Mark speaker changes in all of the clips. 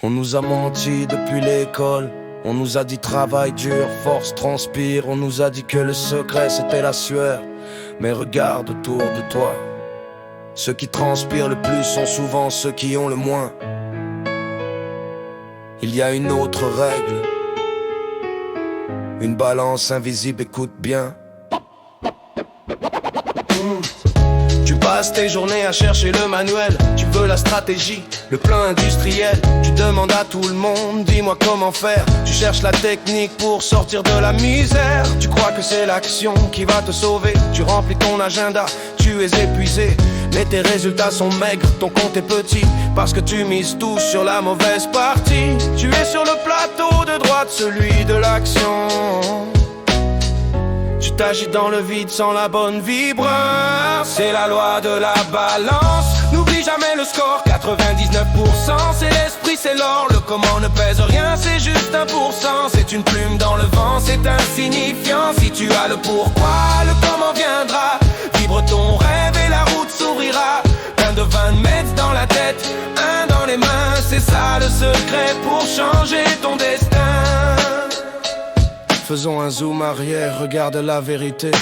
Speaker 1: On nous a menti depuis l'école. On nous a dit travail dur, force transpire. On nous a dit que le secret c'était la sueur. Mais regarde autour de toi. Ceux qui transpirent le plus sont souvent ceux qui ont le moins. Il y a une autre règle. Une balance invisible, écoute bien. Tu passes tes journées à chercher le manuel. Tu veux la stratégie, le plan industriel. Tu demandes à tout le monde, dis-moi comment faire. Tu cherches la technique pour sortir de la misère. Tu crois que c'est l'action qui va te sauver. Tu remplis ton agenda, tu es épuisé. Mais tes résultats sont maigres, ton compte est petit. Parce que tu mises tout sur la mauvaise partie. Tu es sur le plateau de droite, celui de l'action. Tu t'agites dans le vide sans la bonne vibre. C'est la loi de la balance. N'oublie jamais le score, 99%. C'est l'esprit, c'est l'or. Le comment ne pèse rien, c'est juste 1%. C'est une plume dans le vent, c'est insignifiant. Si tu as le pourquoi, le comment viendra. Vibre ton rêve et la route s'ouvrira. Plein de 20 mètres dans la tête, un dans les mains. C'est ça le secret pour changer ton destin. Faisons un zoom arrière, regarde la vérité.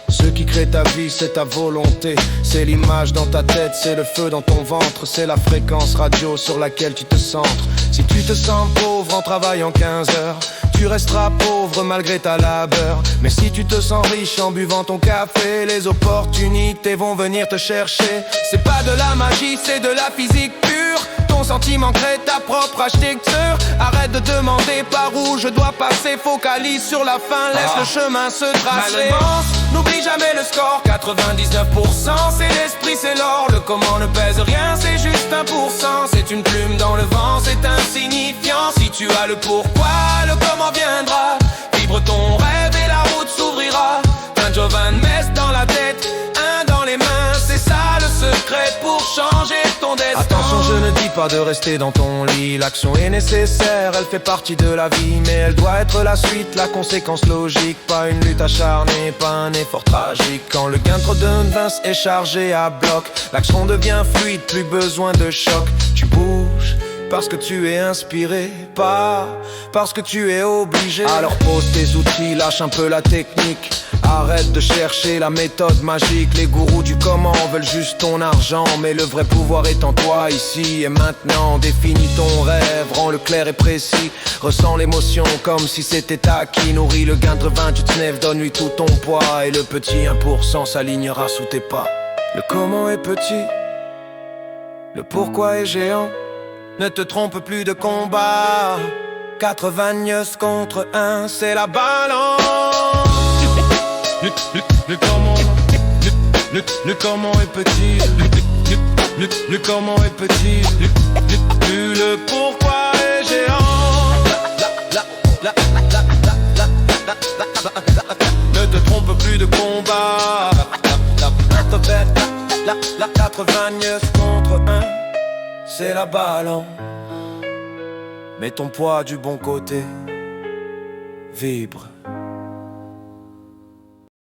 Speaker 1: Ce qui crée ta vie, c'est ta volonté. C'est l'image dans ta tête, c'est le feu dans ton ventre. C'est la fréquence radio sur laquelle tu te centres. Si tu te sens pauvre en travaillant 15 heures, tu resteras pauvre malgré ta labeur. Mais si tu te sens riche en buvant ton café, les opportunités vont venir te chercher. C'est pas de la magie, c'est de la physique pure. Ton sentiment crée ta propre architecture. Arrête de demander par où je dois passer. Focalise sur la fin, laisse le chemin se tracer. N'oublie jamais le score, 99%. C'est l'esprit, c'est l'or. Le comment ne pèse rien, c'est juste 1%. C'est une plume dans le vent, c'est insignifiant. Si tu as le pourquoi, le comment viendra. Vibre ton rêve et la route s'ouvrira. 20 messes dans la tête, un dans les mains. C'est ça le secret pour changer ton destin. Attention, je ne dis pas de rester dans ton lit. L'action est nécessaire, elle fait partie de la vie. Mais elle doit être la suite, la conséquence logique. Pas une lutte acharnée, pas un effort tragique. Quand le gain de vince est chargé à bloc, l'action devient fluide, plus besoin de choc. Tu bouges parce que tu es inspiré, pas parce que tu es obligé. Alors pose tes outils, lâche un peu la technique. Arrête de chercher la méthode magique. Les gourous du comment veulent juste ton argent. Mais le vrai pouvoir est en toi, ici et maintenant. Définis ton rêve, rends-le clair et précis. Ressens l'émotion comme si c'était acquis. Nourris le gain de 20, tu te snèves, donne-lui tout ton poids. Et le petit 1% s'alignera sous tes pas. Le comment est petit, le pourquoi est géant. Ne te trompe plus de combat. 80 contre 1, c'est la balance. Le comment est petit. Le comment est petit. Le pourquoi est géant. Ne te trompe plus de combat. La 80 contre 1, c'est la balance. Mets ton poids du bon côté. Vibre.